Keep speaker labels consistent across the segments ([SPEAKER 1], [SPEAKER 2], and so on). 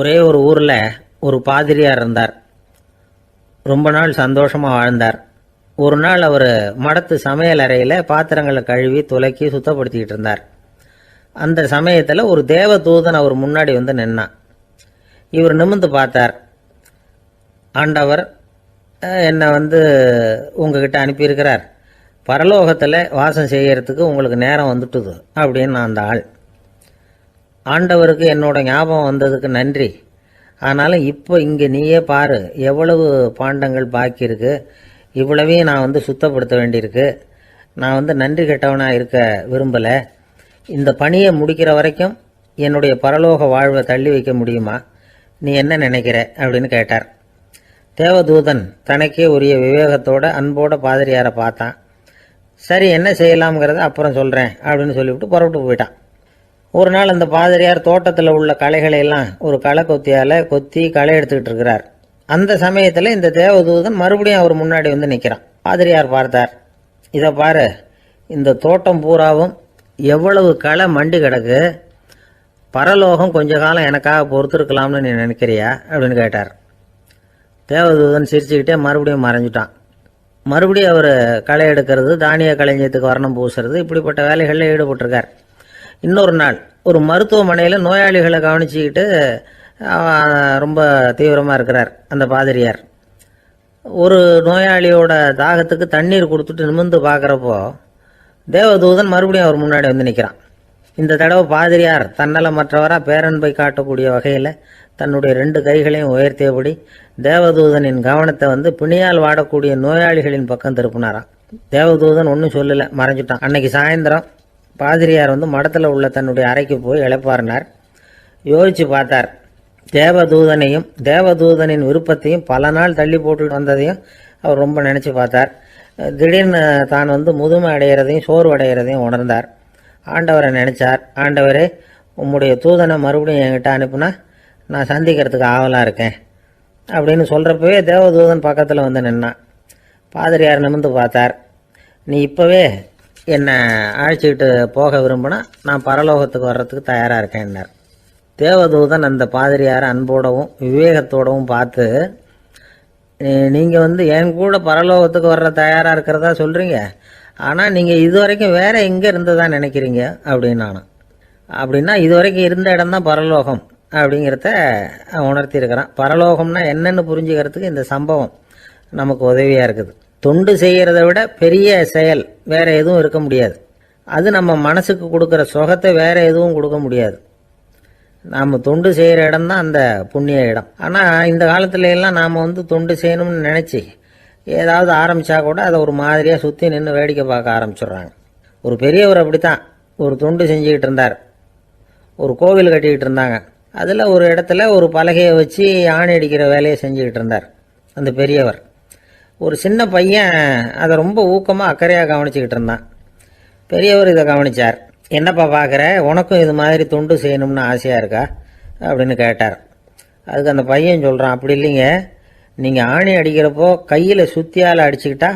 [SPEAKER 1] ஒரே ஒரு ஊரில் ஒரு பாதிரியார் இருந்தார். ரொம்ப நாள் சந்தோஷமாக வாழ்ந்தார். ஒரு நாள் அவர் மடத்து சமையல் அறையில் பாத்திரங்களை கழுவி துலக்கி சுத்தப்படுத்திக்கிட்டு இருந்தார். அந்த சமயத்தில் ஒரு தேவ தூதன் அவர் முன்னாடி வந்து நின்னான். இவர் நிமிர்ந்து பார்த்தார். ஆண்டவர் என்னை உங்ககிட்ட அனுப்பியிருக்கிறார், பரலோகத்தில் வாசம் செய்யறதுக்கு உங்களுக்கு நேரம் வந்துட்டுது அப்படின்னு நான் அந்த ஆள். ஆண்டவருக்கு என்னோட ஞாபகம் வந்ததுக்கு நன்றி. ஆனாலும் இப்போ இங்கே நீயே பாரு, எவ்வளவு பாண்டங்கள் பாக்கி இருக்கு, இவ்வளவையும் நான் சுத்தப்படுத்த வேண்டியிருக்கு. நான் நன்றி கெட்டவனாக இருக்க விரும்பலை. இந்த பணியை முடிக்கிற வரைக்கும் என்னுடைய பரலோக வாழ்வை தள்ளி வைக்க முடியுமா? நீ என்ன நினைக்கிற அப்படின்னு கேட்டார். தேவதூதன் தனக்கே உரிய விவேகத்தோட அன்போட பாதிரியாரை பார்த்தான். சரி, என்ன செய்யலாம்ங்கிறத அப்புறம் சொல்கிறேன் அப்படின்னு சொல்லிவிட்டு புறப்பட்டு போயிட்டான். ஒரு நாள் அந்த பாதிரியார் தோட்டத்தில் உள்ள களைகளை எல்லாம் ஒரு களை கொத்தியால் கொத்தி களை எடுத்துக்கிட்டு இருக்கிறார். அந்த சமயத்தில் இந்த தேவதூதன் மறுபடியும் அவர் முன்னாடி நிற்கிறான். பாதிரியார் பார்த்தார். இதை பாரு, இந்த தோட்டம் பூராவும் எவ்வளவு களை மண்டி கிடக்கு, பரலோகம் கொஞ்ச காலம் எனக்காக பொறுத்திருக்கலாம்னு நீ நினைக்கிறியா அப்படின்னு கேட்டார். தேவதூதன் சிரிச்சுக்கிட்டே மறுபடியும் மறைஞ்சிட்டான். மறுபடியும் அவர் களை எடுக்கிறது, தானிய களஞ்சியத்துக்கு வர்ணம் பூசுறது, இப்படிப்பட்ட வேலைகளில் ஈடுபட்டிருக்கார். இன்னொரு நாள் ஒரு மருத்துவமனையில் நோயாளிகளை கவனிச்சுக்கிட்டு ரொம்ப தீவிரமாக இருக்கிறார் அந்த பாதிரியார். ஒரு நோயாளியோட தாகத்துக்கு தண்ணீர் கொடுத்துட்டு நிமிர்ந்து பார்க்குறப்போ தேவதூதன் மறுபடியும் அவர் முன்னாடி நிற்கிறான். இந்த தடவை பாதிரியார் தன்னலமற்றவராக பேரன்பை காட்டக்கூடிய வகையில் தன்னுடைய 2 கைகளையும் உயர்த்தியபடி தேவதூதனின் கவனத்தை பிணியால் வாடக்கூடிய நோயாளிகளின் பக்கம் திருப்பினாராம். தேவதூதன் ஒன்றும் சொல்லலை, மறைஞ்சிட்டான். அன்னைக்கு சாயந்தரம் பாதிரியார் மடத்தில் உள்ள தன்னுடைய அறைக்கு போய் இளைப்பாறினார். யோசிச்சு பார்த்தார். தேவதூதனையும் தேவதூதனின் விருப்பத்தையும் பல நாள் தள்ளி போட்டு வந்ததையும் அவர் ரொம்ப நினச்சி பார்த்தார். திடீர்னு தான் முதுமை அடைகிறதையும் சோர்வு அடைகிறதையும் உணர்ந்தார். ஆண்டவரை நினைச்சார். ஆண்டவரே, உம்முடைய தூதனை மறுபடியும் என்கிட்ட அனுப்புனா நான் சந்திக்கிறதுக்கு ஆவலாக இருக்கேன் அப்படின்னு சொல்கிறப்பவே தேவதூதன் பக்கத்தில் நின்னான். பாதிரியார் நிமிர்ந்து பார்த்தார். நீ இப்போவே என்னை அழைச்சிக்கிட்டு போக விரும்பினா நான் பரலோகத்துக்கு வர்றதுக்கு தயாராக இருக்கேன்னார். தேவதூதன் அந்த பாதிரியாரை அன்போடவும் விவேகத்தோடவும் பார்த்து, நீங்கள் என் கூட பரலோகத்துக்கு வர்ற தயாராக இருக்கிறதா சொல்கிறீங்க, ஆனால் நீங்கள் இது வரைக்கும் வேற எங்கே இருந்ததா நினைக்கிறீங்க அப்படின்னானா. அப்படின்னா இது வரைக்கும் இருந்த இடம் தான் பரலோகம் அப்படிங்கிறத உணர்த்தியிருக்கிறான். பரலோகம்னா என்னன்னு புரிஞ்சுக்கிறதுக்கு இந்த சம்பவம் நமக்கு உதவியாக இருக்குது. தொண்டு செய்கிறத விட பெரிய செயல் வேற எதுவும் இருக்க முடியாது. அது நம்ம மனசுக்கு கொடுக்குற சுகத்தை வேற எதுவும் கொடுக்க முடியாது. நாம் தொண்டு செய்கிற இடம் தான் அந்த புண்ணிய இடம். ஆனால் இந்த காலத்துல எல்லாம் நாம் தொண்டு செய்யணும்னு நினச்சி ஏதாவது ஆரம்பித்தா கூட அதை ஒரு மாதிரியாக சுற்றி நின்று வேடிக்கை பார்க்க ஆரம்பிச்சிடுறாங்க. ஒரு பெரியவர் அப்படித்தான் ஒரு தொண்டு செஞ்சுக்கிட்டு இருந்தார். ஒரு கோவில் கட்டிக்கிட்டு இருந்தாங்க. அதில் ஒரு இடத்துல ஒரு பலகையை வச்சு ஆணி அடிக்கிற வேலையை செஞ்சுக்கிட்டு இருந்தார் அந்த பெரியவர். ஒரு சின்ன பையன் அதை ரொம்ப ஊக்கமாக அக்கறையாக கவனிச்சுக்கிட்டு இருந்தான். பெரியவர் இதை கவனித்தார். என்னப்பா பார்க்குற, உனக்கும் இது மாதிரி தொண்டு செய்யணும்னு ஆசையாக இருக்கா அப்படின்னு கேட்டார். அதுக்கு அந்த பையன் சொல்கிறான், அப்படி இல்லைங்க, நீங்கள் ஆணி அடிக்கிறப்போ கையில் சுத்தியால் அடிச்சுக்கிட்டா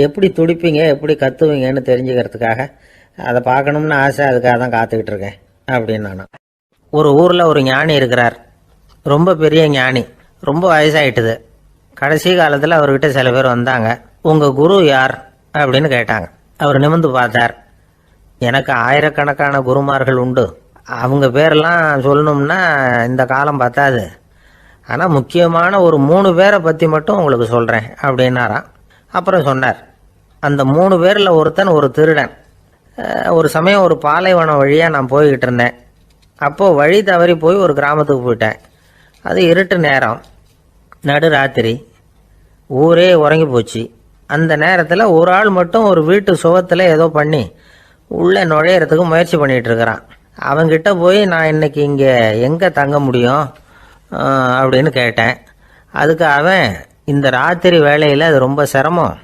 [SPEAKER 1] எப்படி துடிப்பீங்க, எப்படி கத்துவீங்கன்னு தெரிஞ்சுக்கிறதுக்காக அதை பார்க்கணும்னு ஆசை, அதுக்காக தான் காத்துக்கிட்டு இருக்கேன் அப்படின்னு நானும். ஒரு ஊரில் ஒரு ஞானி இருக்கிறார். ரொம்ப பெரிய ஞானி, ரொம்ப வயசாயிட்டுது. கடைசி காலத்தில் அவர்கிட்ட சில பேர் வந்தாங்க. உங்கள் குரு யார் அப்படின்னு கேட்டாங்க. அவர் நிமிர்ந்து பார்த்தார். எனக்கு ஆயிரக்கணக்கான குருமார்கள் உண்டு, அவங்க பேரெல்லாம் சொல்லணும்னா இந்த காலம் பத்தாது. ஆனால் முக்கியமான ஒரு 3 பேரை பற்றி மட்டும் உங்களுக்கு சொல்கிறேன் அப்படின்னாராம். அப்புறம் சொன்னார், அந்த 3 பேரில் ஒருத்தன் ஒரு திருடன். ஒரு சமயம் ஒரு பாலைவனம் வழியாக நான் போய்கிட்டு இருந்தேன். அப்போது வழி தவறி போய் ஒரு கிராமத்துக்கு போயிட்டேன். அது இருட்டு நேரம், நடு ராத்திரி, ஊரே உறங்கி போச்சு. அந்த நேரத்தில் ஒரு ஆள் மட்டும் ஒரு வீட்டு சுவத்தில் ஏதோ பண்ணி உள்ளே நுழையிறதுக்கு முயற்சி பண்ணிகிட்டு இருக்கிறான். அவங்கிட்ட போய் நான் இன்னைக்கு இங்கே எங்கே தங்க முடியும் அப்படின்னு கேட்டேன். அதுக்கு அவன், இந்த ராத்திரி வேளையில் அது ரொம்ப சிரமம்,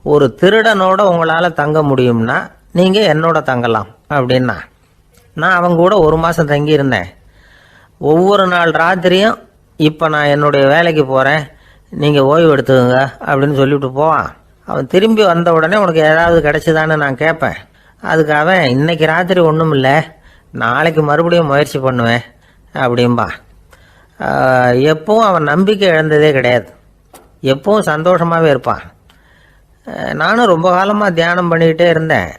[SPEAKER 1] ஒரு திருடனோட உங்களால் தங்க முடியும்னா நீங்கள் என்னோட தங்கலாம் அப்படின்னா. நான் அவங்க கூட 1 மாதம் தங்கியிருந்தேன். ஒவ்வொரு நாள் ராத்திரியும் இப்போ நான் என்னுடைய வேலைக்கு போகிறேன், நீங்கள் ஓய்வு எடுத்துக்கோங்க அப்படின்னு சொல்லிவிட்டு போவான். அவன் திரும்பி வந்த உடனே உனக்கு ஏதாவது கிடைச்சிதான்னு நான் கேட்பேன். அதுக்கு அவன், இன்னைக்கு ராத்திரி ஒன்றும் இல்லை, நாளைக்கு மறுபடியும் முயற்சி பண்ணுவேன் அப்படின்பா. எப்பவும் அவன் நம்பிக்கை இழந்ததே கிடையாது, எப்பவும் சந்தோஷமாகவே இருப்பான். நானும் ரொம்ப காலமாக தியானம் பண்ணிக்கிட்டே இருந்தேன்,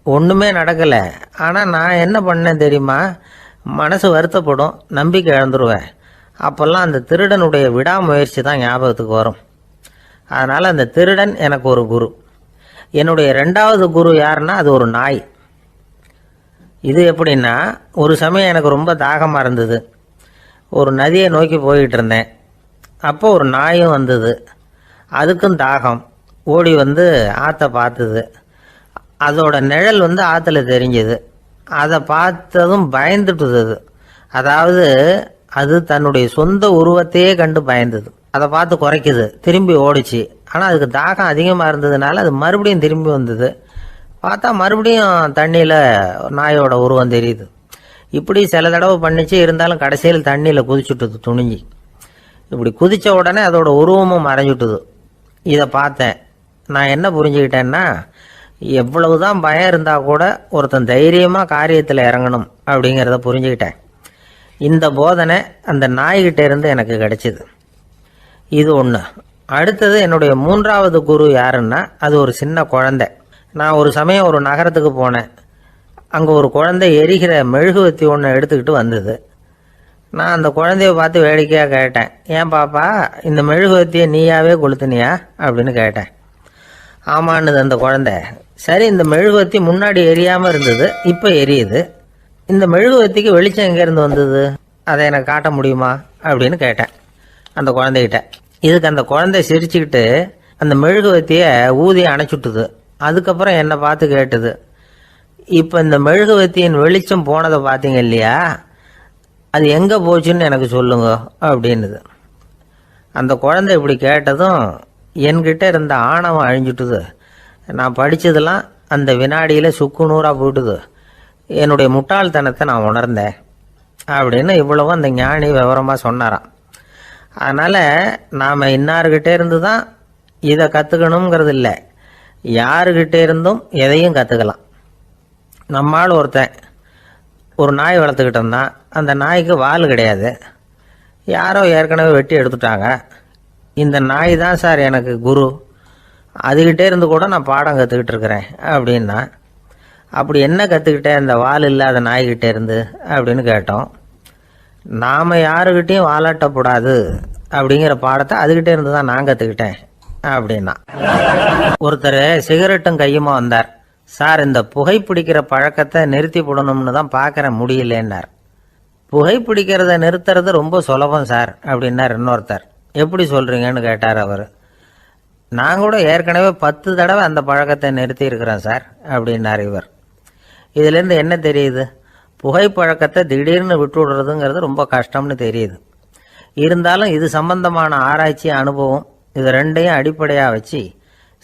[SPEAKER 1] ஒன்றுமே நடக்கலை. ஆனால் நான் என்ன பண்ணேன் தெரியுமா, மனசு வருத்தப்படும், நம்பிக்கை இழந்துருவேன். அப்போல்லாம் அந்த திருடனுடைய விடாமுயற்சி தான் ஞாபகத்துக்கு வரும். அதனால் அந்த திருடன் எனக்கு ஒரு குரு. என்னுடைய 2வது குரு யாருன்னா அது ஒரு நாய். இது எப்படின்னா, ஒரு சமயம் எனக்கு ரொம்ப தாகமாக இருந்தது. ஒரு நதியை நோக்கி போயிட்டு இருந்தேன். அப்போ ஒரு நாயும் வந்தது, அதுக்கும் தாகம். ஓடி வந்து ஆற்றை பார்த்தது. அதோட நிழல் வந்து ஆற்றுல தெரிஞ்சது. அதை பார்த்ததும் பயந்துட்டுது அது. அதாவது அது தன்னுடைய சொந்த உருவத்தையே கண்டு பயந்தது. அதை பார்த்து குறைக்குது, திரும்பி ஓடிச்சு. ஆனால் அதுக்கு தாகம் அதிகமாக இருந்ததுனால அது மறுபடியும் திரும்பி வந்தது. பார்த்தா மறுபடியும் தண்ணியில் நாயோட உருவம் தெரியுது. இப்படி சில தடவை பண்ணிச்சு. இருந்தாலும் கடைசியில் தண்ணியில் குதிச்சுட்டுது துணிஞ்சி. இப்படி குதித்த உடனே அதோட உருவமும் மறைஞ்சுட்டுது. இதை பார்த்தேன். நான் என்ன புரிஞ்சுக்கிட்டேன்னா, எவ்வளவுதான் பயம் இருந்தால் கூட ஒருத்தன் தைரியமாக காரியத்தில் இறங்கணும் அப்படிங்கிறத புரிஞ்சுக்கிட்டேன். இந்த போதனை அந்த நாய்கிட்ட இருந்து எனக்கு கிடைச்சிது. இது ஒன்று. அடுத்தது என்னுடைய 3வது குரு யாருன்னா அது ஒரு சின்ன குழந்தை. நான் ஒரு சமயம் ஒரு நகரத்துக்கு போனேன். அங்கே ஒரு குழந்தை எரிகிற மெழுகுவத்தி ஒன்று எடுத்துக்கிட்டு வந்தது. நான் அந்த குழந்தைய பார்த்து வேடிக்கையாக கேட்டேன், ஏன் பாப்பா இந்த மெழுகுவத்தியை நீயாவே கொளுத்துனியா அப்படின்னு கேட்டேன். ஆமான்னுது அந்த குழந்தை. சரி, இந்த மெழுகுவத்தி முன்னாடி எரியாமல் இருந்தது, இப்போ எரியுது. இந்த மெழுகுவத்திக்கு வெளிச்சம் எங்கேருந்து வந்தது, அதை எனக்கு காட்ட முடியுமா அப்படின்னு கேட்டேன் அந்த குழந்தைகிட்ட. இதுக்கு அந்த குழந்தை சிரிச்சுக்கிட்டு அந்த மெழுகுவத்தியை ஊதி அணைச்சுட்டுது. அதுக்கப்புறம் என்னை பார்த்து கேட்டுது, இப்போ இந்த மெழுகுவத்தியின் வெளிச்சம் போனதை பார்த்தீங்க இல்லையா, அது எங்கே போச்சுன்னு எனக்கு சொல்லுங்க அப்படின்னுது. அந்த குழந்தை இப்படி கேட்டதும் என்கிட்ட இருந்த ஆணவம் அழிஞ்சுட்டுது. நான் படித்ததெல்லாம் அந்த வினாடியில் சுக்கு நூறாக போயிட்டுது. என்னுடைய முட்டாள்தனத்தை நான் உணர்ந்தேன் அப்படின்னு இவ்வளவும் அந்த ஞானி விவரமாக சொன்னாராம். அதனால் நாம் இன்னார்கிட்டே இருந்து தான் இதை கற்றுக்கணுங்கிறது இல்லை, யாருக்கிட்டே இருந்தும் எதையும் கற்றுக்கலாம். நம்மால் ஒருத்தன் ஒரு நாய் வளர்த்துக்கிட்டு இருந்தான். அந்த நாய்க்கு வால் கிடையாது, யாரோ ஏற்கனவே வெட்டி எடுத்துட்டாங்க. இந்த நாய் தான் சார் எனக்கு குரு, அதுகிட்டே இருந்து கூட நான் பாடம் கற்றுக்கிட்டு இருக்கிறேன் அப்படின்னா. அப்படி என்ன கற்றுக்கிட்டேன் இந்த வால் இல்லாத நாய்கிட்டே இருந்து அப்படின்னு கேட்டோம். நாம் யாருக்கிட்டையும் வாலாட்டக்கூடாது அப்படிங்கிற பாடத்தை அதுகிட்டே இருந்து தான் நான் கற்றுக்கிட்டேன் அப்படின்னா. ஒருத்தர் சிகரெட்டும் கையுமா வந்தார். சார், இந்த புகைப்பிடிக்கிற பழக்கத்தை நிறுத்தி போடணும்னு தான் பார்க்குறேன், முடியலன்னார். புகைப்பிடிக்கிறத நிறுத்துறது ரொம்ப சுலபம் சார் அப்படின்னார் இன்னொருத்தர். எப்படி சொல்கிறீங்கன்னு கேட்டார் அவர். நான் கூட ஏற்கனவே 10 தடவை அந்த பழக்கத்தை நிறுத்தி இருக்கிறேன் சார் அப்படின்னார் இவர். இதுலேருந்து என்ன தெரியுது, புகைப்பழக்கத்தை திடீர்னு விட்டு விடுறதுங்கிறது ரொம்ப கஷ்டம்னு தெரியுது. இருந்தாலும் இது சம்பந்தமான ஆராய்ச்சி, அனுபவம், இது ரெண்டையும் அடிப்படையாக வச்சு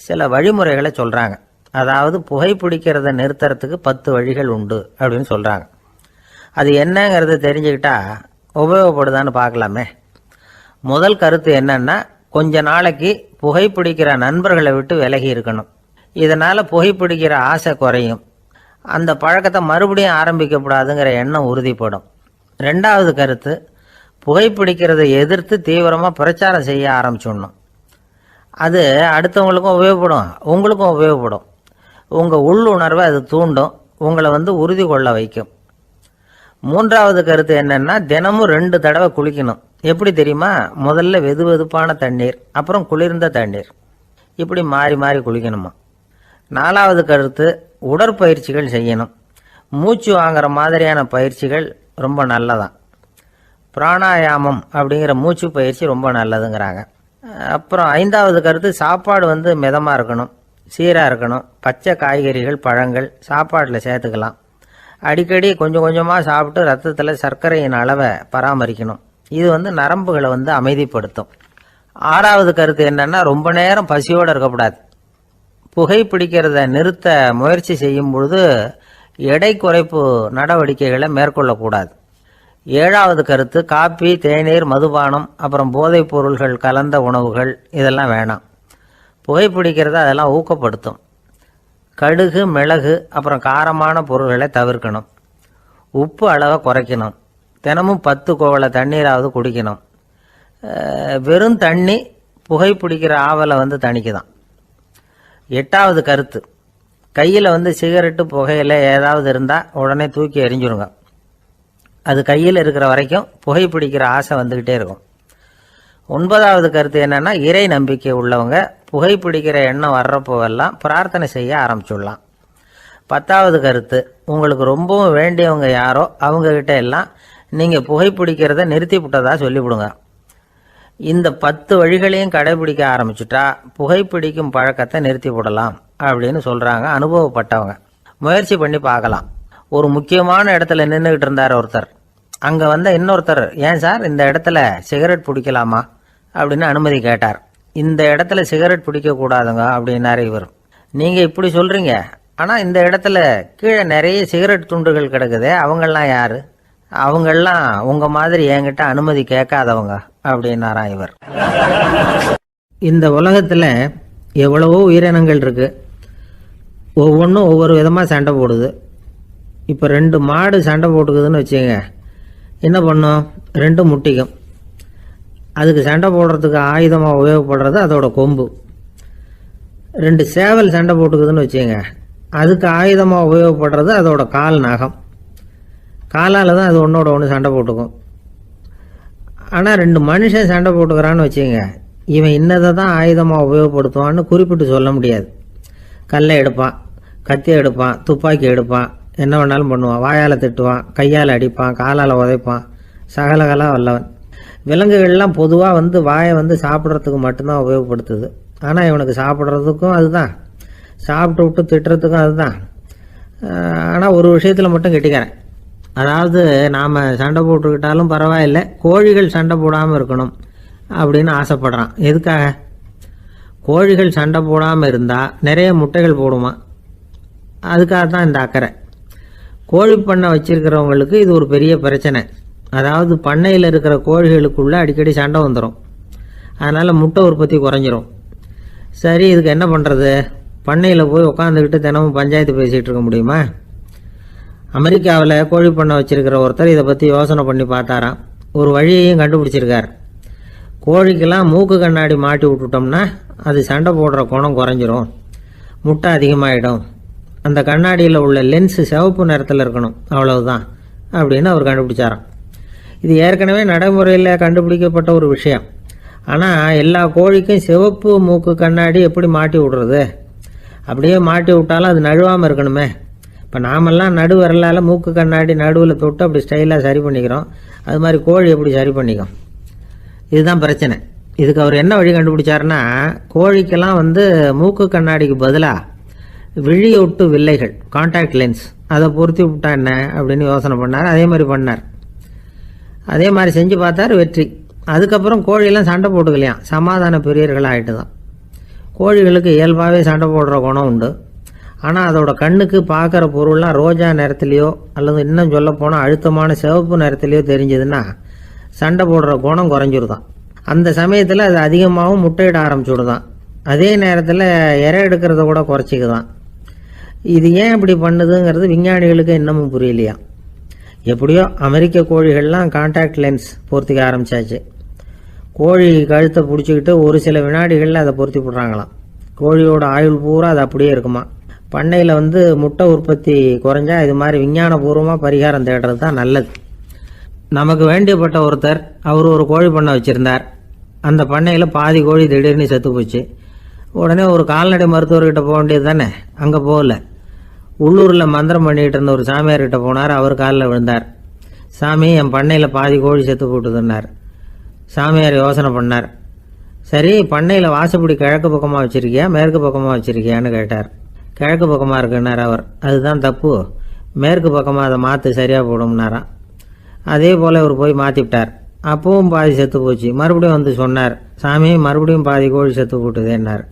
[SPEAKER 1] சில வழிமுறைகளை சொல்கிறாங்க. அதாவது புகைப்பிடிக்கிறத நிறுத்துறதுக்கு 10 வழிகள் உண்டு அப்படின்னு சொல்கிறாங்க. அது என்னங்கிறத தெரிஞ்சுக்கிட்டா உபயோகப்படுதான்னு பார்க்கலாமே. முதல் கருத்து என்னன்னா, கொஞ்ச நாளைக்கு புகைப்பிடிக்கிற நண்பர்களை விட்டு விலகி இருக்கணும். இதனால் புகைப்பிடிக்கிற ஆசை குறையும், அந்த பழக்கத்தை மறுபடியும் ஆரம்பிக்கப்படாதுங்கிற எண்ணம் உறுதிப்படும். 2வது கருத்து, புகைப்பிடிக்கிறதை எதிர்த்து தீவிரமாக பிரச்சாரம் செய்ய ஆரம்பிச்சிடணும். அது அடுத்தவங்களுக்கும் உபயோகப்படும், உங்களுக்கும் உபயோகப்படும். உங்கள் உள்ளுணர்வை அது தூண்டும், உங்களை உறுதி கொள்ள வைக்கும். 3வது கருத்து என்னன்னா, தினமும் 2 தடவை குளிக்கணும். எப்படி தெரியுமா, முதல்ல வெது வெதுப்பான தண்ணீர், அப்புறம் குளிர்ந்த தண்ணீர், இப்படி மாறி மாறி குளிக்கணுமா. 4வது கருத்து, உடற்பயிற்சிகள் செய்யணும். மூச்சு வாங்குற மாதிரியான பயிற்சிகள் ரொம்ப நல்லதான். பிராணாயாமம் அப்படிங்கிற மூச்சு பயிற்சி ரொம்ப நல்லதுங்கிறாங்க. அப்புறம் 5வது கருத்து, சாப்பாடு மிதமாக இருக்கணும், சீராக இருக்கணும். பச்சை காய்கறிகள், பழங்கள் சாப்பாட்டில் சேர்த்துக்கலாம். அடிக்கடி கொஞ்சம் கொஞ்சமாக சாப்பிட்டு ரத்தத்தில் சர்க்கரையின் அளவை பராமரிக்கணும். இது நரம்புகளை அமைதிப்படுத்தும். 6வது கருத்து என்னன்னா, ரொம்ப நேரம் பசியோடு இருக்கக்கூடாது. புகைப்பிடிக்கிறத நிறுத்த முயற்சி செய்யும் பொழுது எடை குறைப்பு நடவடிக்கைகளை மேற்கொள்ளக்கூடாது. 7வது கருத்து, காப்பி, தேநீர், மதுபானம், அப்புறம் போதைப் பொருள்கள் கலந்த உணவுகள் இதெல்லாம் வேணாம். புகைப்பிடிக்கிறத அதெல்லாம் ஊக்கப்படுத்தும். கடுகு, மிளகு, அப்புறம் காரமான பொருள்களை தவிர்க்கணும். உப்பு அளவை குறைக்கணும். தினமும் 10 கோவள தண்ணீராவது குடிக்கணும். வெறும் தண்ணி புகைப்பிடிக்கிற ஆவலை தணிக்குதான். 8வது கருத்து, கையில் சிகரெட்டு புகையில ஏதாவது இருந்தால் உடனே தூக்கி எறிஞ்சிருங்க. அது கையில் இருக்கிற வரைக்கும் புகைப்பிடிக்கிற ஆசை வந்துக்கிட்டே இருக்கும். 9வது கருத்து என்னன்னா, இறை நம்பிக்கை உள்ளவங்க புகைப்பிடிக்கிற எண்ணம் வர்றப்போவெல்லாம் பிரார்த்தனை செய்ய ஆரம்பிச்சுடலாம். 10வது கருத்து, உங்களுக்கு ரொம்பவும் வேண்டியவங்க யாரோ அவங்கக்கிட்ட எல்லாம் நீங்கள் புகைப்பிடிக்கிறத நிறுத்தி விட்டதா சொல்லிவிடுங்க. இந்த 10 வழிகளையும் கடைபிடிக்க ஆரம்பிச்சுட்டா புகைப்பிடிக்கும் பழக்கத்தை நிறுத்தி விடலாம் அப்படின்னு சொல்கிறாங்க அனுபவப்பட்டவங்க. முயற்சி பண்ணி பார்க்கலாம். ஒரு முக்கியமான இடத்துல நின்றுக்கிட்டு இருந்தார் ஒருத்தர். அங்கே இன்னொருத்தர், ஏன் சார் இந்த இடத்துல சிகரெட் பிடிக்கலாமா அப்படின்னு அனுமதி கேட்டார். இந்த இடத்துல சிகரெட் பிடிக்கக்கூடாதுங்க அப்படின்னாரு இவர். நீங்கள் இப்படி சொல்கிறீங்க, ஆனால் இந்த இடத்துல கீழே நிறைய சிகரெட் துண்டுகள் கிடக்குதே, அவங்கெல்லாம் யார்? அவங்கெல்லாம் உங்கள் மாதிரி என்கிட்ட அனுமதி கேட்காதவங்க அப்படின்னாராம் இவர். இந்த உலகத்தில் எவ்வளவோ உயிரினங்கள் இருக்கு, ஒவ்வொன்றும் ஒவ்வொரு விதமாக சண்டை போடுது. இப்போ 2 மாடு சண்டை போட்டுக்குதுன்னு வச்சுங்க, என்ன பண்ணும்? 2 முட்டிக்கும். அதுக்கு சண்டை போடுறதுக்கு ஆயுதமாக உபயோகப்படுறது அதோட கொம்பு. 2 சேவல் சண்டை போட்டுக்குதுன்னு வச்சுங்க, அதுக்கு ஆயுதமாக உபயோகப்படுறது அதோட கால் நகம். காலால் தான் அது ஒன்றோட ஒன்று சண்டை போட்டுக்கும். ஆனால் 2 மனுஷன் சண்டை போட்டுக்கிறான்னு வச்சுங்க, இவன் இன்னதை தான் ஆயுதமாக உபயோகப்படுத்துவான்னு குறிப்பிட்டு சொல்ல முடியாது. கல்லை எடுப்பான், கத்தியை எடுப்பான், துப்பாக்கி எடுப்பான், என்ன வேணாலும் பண்ணுவான். வாயால் திட்டுவான், கையால் அடிப்பான், காலால் உதைப்பான், சகலகலாக வல்லவன். விலங்குகள்லாம் பொதுவாக வாயை சாப்பிட்றதுக்கு மட்டும்தான் உபயோகப்படுத்துது. ஆனால் இவனுக்கு சாப்பிட்றதுக்கும் அதுதான், சாப்பிட்டு விட்டு திட்டுறதுக்கும் அதுதான். ஆனால் ஒரு விஷயத்தில் மட்டும் கெட்டிக்கிறேன். அதாவது நாம் சண்டை போட்டுக்கிட்டாலும் பரவாயில்லை, கோழிகள் சண்டை போடாமல் இருக்கணும் அப்படின்னு ஆசைப்படுறான். எதுக்காக? கோழிகள் சண்டை போடாமல் இருந்தால் நிறைய முட்டைகள் போடுமா, அதுக்காக தான் இந்த அக்கறை. கோழி பண்ணை வச்சிருக்கிறவங்களுக்கு இது ஒரு பெரிய பிரச்சனை. அதாவது பண்ணையில் இருக்கிற கோழிகளுக்குள்ளே அடிக்கடி சண்டை வந்துடும், அதனால் முட்டை உற்பத்தி குறைஞ்சிரும். சரி, இதுக்கு என்ன பண்ணுறது? பண்ணையில் போய் உட்காந்துக்கிட்டு தினமும் பஞ்சாயத்து பேசிகிட்டு இருக்க முடியுமா? அமெரிக்காவில் கோழி பண்ணை வச்சிருக்கிற ஒருத்தர் இதை பற்றி யோசனை பண்ணி பார்த்தாராம். ஒரு வழியையும் கண்டுபிடிச்சிருக்கார். கோழிக்கெல்லாம் மூக்கு கண்ணாடி மாட்டி விட்டுட்டோம்னா அது சண்டை போடுற குணம் குறைஞ்சிரும், முட்டை அதிகமாகிடும். அந்த கண்ணாடியில் உள்ள லென்ஸு சிவப்பு நிறத்தில் இருக்கணும், அவ்வளவுதான் அப்படின்னு அவர் கண்டுபிடிச்சாராம். இது ஏற்கனவே நடைமுறையில் கண்டுபிடிக்கப்பட்ட ஒரு விஷயம். ஆனால் எல்லா கோழிக்கும் சிவப்பு மூக்கு கண்ணாடி எப்படி மாட்டி விடுறது? அப்படியே மாட்டி விட்டாலும் அது நழுவாமல் இருக்கணுமே. இப்போ நாமெல்லாம் நடு வரலால் மூக்கு கண்ணாடி நடுவில் தொட்டு அப்படி ஸ்டைலாக சரி பண்ணிக்கிறோம், அது மாதிரி கோழி எப்படி சரி பண்ணிக்கும்? இதுதான் பிரச்சனை. இதுக்கு அவர் என்ன வழி கண்டுபிடிச்சாருன்னா, கோழிக்கெல்லாம் மூக்கு கண்ணாடிக்கு பதிலாக விழியொட்டு வில்லைகள், கான்டாக்ட் லென்ஸ், அதை பொருத்தி விட்டா என்ன அப்படின்னு யோசனை பண்ணார். அதே மாதிரி பண்ணார். அதே மாதிரி செஞ்சு பார்த்தார், வெற்றி. அதுக்கப்புறம் கோழியெல்லாம் சண்டை போட்டுக்கலையாம், சமாதான பிரியர்கள் ஆகிட்டு தான். கோழிகளுக்கு இயல்பாகவே சண்டை போடுற குணம் உண்டு. ஆனால் அதோட கண்ணுக்கு பார்க்குற பொருள்லாம் ரோஜா நிறத்துலையோ அல்லது இன்னும் சொல்ல போனால் அழுத்தமான சிவப்பு நிறத்துலையோ தெரிஞ்சதுன்னா சண்டை போடுற குணம் குறைஞ்சிருதான். அந்த சமயத்தில் அது அதிகமாகவும் முட்டையிட ஆரம்பிச்சுடுதான். அதே நேரத்தில் இறை எடுக்கிறத கூட குறைச்சிக்குதான். இது ஏன் இப்படி பண்ணுதுங்கிறது விஞ்ஞானிகளுக்கு இன்னமும் புரியலையா. எப்படியோ அமெரிக்க கோழிகள்லாம் கான்டாக்ட் லென்ஸ் பொருத்திக்க ஆரம்பித்தாச்சு. கோழி கழுத்தை பிடிச்சிக்கிட்டு ஒரு சில வினாடிகளில் அதை பொருத்தி விட்றாங்களாம். கோழியோட ஆயுள் பூரா அது அப்படியே இருக்குமா. பண்ணையில் முட்டை உற்பத்தி குறைஞ்சா இது மாதிரி விஞ்ஞானபூர்வமாக பரிகாரம் தேடுறது தான் நல்லது. நமக்கு வேண்டியப்பட்ட ஒருத்தர், அவர் ஒரு கோழி பண்ணை வச்சுருந்தார். அந்த பண்ணையில் பாதி கோழி திடீர்னு செத்து போச்சு. உடனே ஒரு கால்நடை மருத்துவர்கிட்ட போக வேண்டியது தானே, அங்கே போகல. உள்ளூரில் மந்திரம் பண்ணிகிட்டு இருந்த ஒரு சாமியார்கிட்ட போனார். அவர் காலில் விழுந்தார். சாமி, என் பண்ணையில் பாதி கோழி செத்து போட்டுதுன்னார். சாமியார் யோசனை பண்ணார். சரி, பண்ணையில் வாசப்படி கிழக்கு பக்கமாக வச்சுருக்கியா மேற்கு பக்கமாக வச்சுருக்கியான்னு கேட்டார். கிழக்கு பக்கமாக இருக்குன்னார் அவர். அதுதான் தப்பு, மேற்கு பக்கமாக அதை மாற்று சரியாக போடும்னாராம். அதே போல் அவர் போய் மாற்றிவிட்டார். அப்பவும் பாதி செத்து போச்சு. மறுபடியும் சொன்னார், சாமி மறுபடியும் பாதி கோழி செத்து போட்டுதேன்னார்.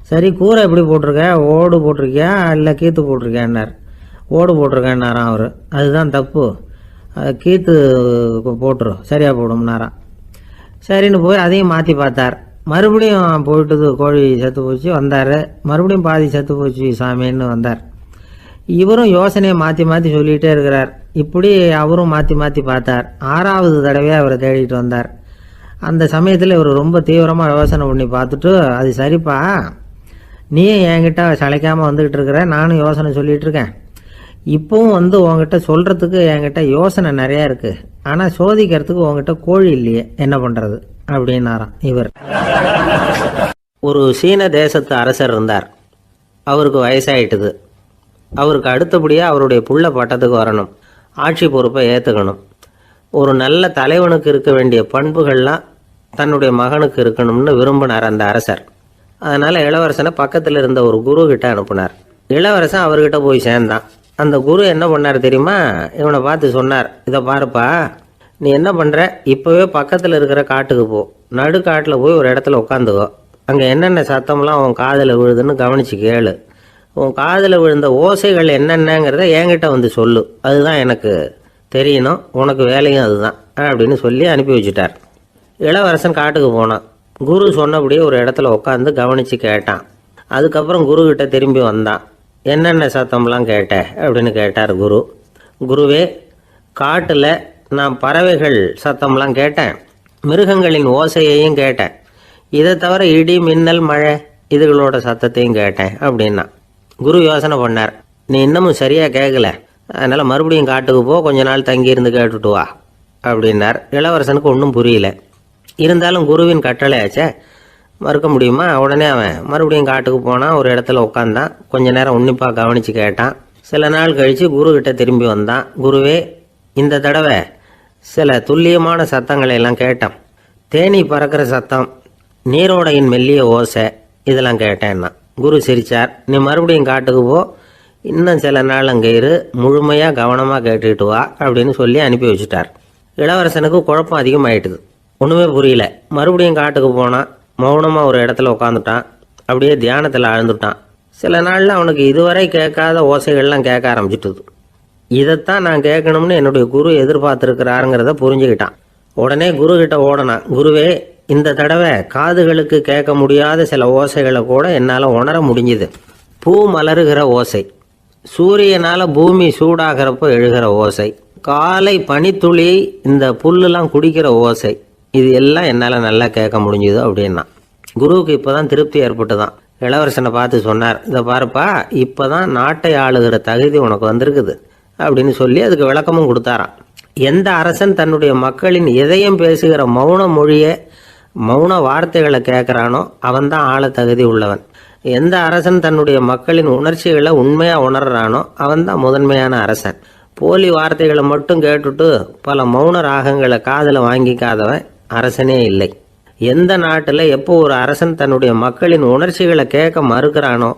[SPEAKER 1] சரி, கூரை எப்படி போட்டிருக்க, ஓடு போட்டிருக்கியா இல்லை கீத்து போட்டிருக்கியான்னார். ஓடு போட்டிருக்கேன்னாராம் அவர். அதுதான் தப்பு, கீத்து போட்டுரும் சரியாக போடும்னாராம். சரின்னு போய் அதையும் மாற்றி பார்த்தார். மறுபடியும் போயிட்டது, கோழி செத்து போச்சு. வந்தார், மறுபடியும் பாதி செத்து போச்சு சாமின்னு வந்தார். இவரும் யோசனையை மாற்றி மாற்றி சொல்லிகிட்டே இருக்கிறார். இப்படி அவரும் மாற்றி மாற்றி பார்த்தார். 6வது தடவையாக அவரை தேடிட்டு வந்தார். அந்த சமயத்தில் இவர் ரொம்ப தீவிரமாக யோசனை பண்ணி பார்த்துட்டு, அது சரிப்பா, நீயும் என்கிட்ட சளைக்காமல் வந்துக்கிட்டு இருக்கிற, நானும் யோசனை சொல்லிகிட்டு இருக்கேன். இப்போவும் வந்து உங்ககிட்ட சொல்கிறதுக்கு என்கிட்ட யோசனை நிறையா இருக்குது, ஆனால் சோதிக்கிறதுக்கு உங்ககிட்ட கோழி இல்லையே, என்ன பண்ணுறது அப்படின்னாராம் இவர். ஒரு சீன தேசத்து அரசர் இருந்தார். அவருக்கு வயசாயிட்டுது. அவருக்கு அடுத்தபடியாக அவருடைய புள்ள பட்டத்துக்கு வரணும், ஆட்சி பொறுப்பை ஏற்றுக்கணும். ஒரு நல்ல தலைவனுக்கு இருக்க வேண்டிய பண்புகள்லாம் தன்னுடைய மகனுக்கு இருக்கணும்னு விரும்பினார் அந்த அரசர். அதனால் இளவரசனை பக்கத்தில் இருந்த ஒரு குரு கிட்ட அனுப்புனார். இளவரசன் அவர்கிட்ட போய் சேர்ந்தான். அந்த குரு என்ன பண்ணார் தெரியுமா? இவனை பார்த்து சொன்னார், இதை பாருப்பா, நீ என்ன பண்ணுற, இப்போவே பக்கத்தில் இருக்கிற காட்டுக்கு போ, நடுக்காட்டில் போய் ஒரு இடத்துல உட்காந்துக்கோ. அங்கே என்னென்ன சத்தம்லாம் உன் காதில் விழுதுன்னு கவனித்து கேளு. உன் காதில் விழுந்த ஓசைகள் என்னென்னங்கிறத என்கிட்ட வந்து சொல்லு, அதுதான் எனக்கு தெரியணும், உனக்கு வேலையும் அதுதான் அப்படின்னு சொல்லி அனுப்பி வச்சுட்டார். இளவரசன் காட்டுக்கு போனான். குரு சொன்னபடியே ஒரு இடத்துல உட்காந்து கவனித்து கேட்டான். அதுக்கப்புறம் குருக்கிட்ட திரும்பி வந்தான். என்னென்ன சத்தம்லாம் கேட்ட அப்படின்னு கேட்டார் குரு. குருவே, காட்டில் நான் பறவைகள் சத்தம்லாம் கேட்டேன், மிருகங்களின் ஓசையையும் கேட்டேன், இதை தவிர இடி, மின்னல், மழை இதுகளோட சத்தத்தையும் கேட்டேன் அப்படின்னா. குரு யோசனை பண்ணார், நீ இன்னமும் சரியாக கேட்கல, அதனால் மறுபடியும் காட்டுக்கு போ, கொஞ்ச நாள் தங்கியிருந்து கேட்டுட்டு வா அப்படின்னார். இளவரசனுக்கு ஒன்றும் புரியல. இருந்தாலும் குருவின் கட்டளையாச்சே, மறுக்க முடியுமா? உடனே அவன் மறுபடியும் காட்டுக்கு போனான். ஒரு இடத்துல உட்காந்தான். கொஞ்ச நேரம் உன்னிப்பாக கவனித்து கேட்டான். சில நாள் கழித்து குருக்கிட்ட திரும்பி வந்தான். குருவே, இந்த தடவை சில துல்லியமான சத்தங்களை எல்லாம் கேட்டான். தேனி பறக்கிற சத்தம், நீரோடையின் மெல்லிய ஓசை, இதெல்லாம் கேட்டேன்னா. குரு சிரிச்சார். நீ மறுபடியும் காட்டுக்கு போ, இன்னும் சில நாள் அங்கே இரு, முழுமையாக கவனமாக கேட்டுக்கிட்டு வா அப்படின்னு சொல்லி அனுப்பி வச்சுட்டார். இளவரசனுக்கு குழப்பம் அதிகமாயிட்டுது. ஒன்றுமே புரியல. மறுபடியும் காட்டுக்கு போனான். மௌனமாக ஒரு இடத்துல உட்காந்துட்டான். அப்படியே தியானத்தில் ஆழ்ந்துட்டான். சில நாளில் அவனுக்கு இதுவரை கேட்காத ஓசைகள்லாம் கேட்க ஆரம்பிச்சிட்டுது. இதைத்தான் நான் கேட்கணும்னு என்னுடைய குரு எதிர்பார்த்துருக்கிறாருங்கிறத புரிஞ்சுக்கிட்டான். உடனே குரு கிட்ட ஓடனான். குருவே, இந்த தடவை காதுகளுக்கு கேட்க முடியாத சில ஓசைகளை கூட என்னால் உணர முடிஞ்சுது. பூ மலருகிற ஓசை, சூரியனால் பூமி சூடாகிறப்போ எழுகிற ஓசை, காலை பனித்துளி இந்த புல்லுலாம் குடிக்கிற ஓசை, இது எல்லாம் என்னால் நல்லா கேட்க முடிஞ்சுது அப்படின்னா. குருவுக்கு இப்போ தான் திருப்தி ஏற்பட்டு தான். இளவரசனை பார்த்து சொன்னார், இதை பாருப்பா, இப்போ தான் நாட்டை ஆளுகிற தகுதி உனக்கு வந்திருக்குது அப்படின்னு சொல்லி அதுக்கு விளக்கமும் கொடுத்தாராம். எந்த அரசன் தன்னுடைய மக்களின் இதயம் பேசுகிற மௌன மொழியை, மௌன வார்த்தைகளை கேட்குறானோ அவன் தான் ஆள தகுதி உள்ளவன். எந்த அரசன் தன்னுடைய மக்களின் உணர்ச்சிகளை உண்மையாக உணர்றானோ அவன் தான் முதன்மையான அரசன். போலி வார்த்தைகளை மட்டும் கேட்டுட்டு பல மௌன ராகங்களை காதில் வாங்கிக்காதவன் அரசனே இல்லை. எந்த நாட்டில் எப்போ ஒரு அரசன் தன்னுடைய மக்களின் உணர்ச்சிகளை கேட்க மறுக்கிறானோ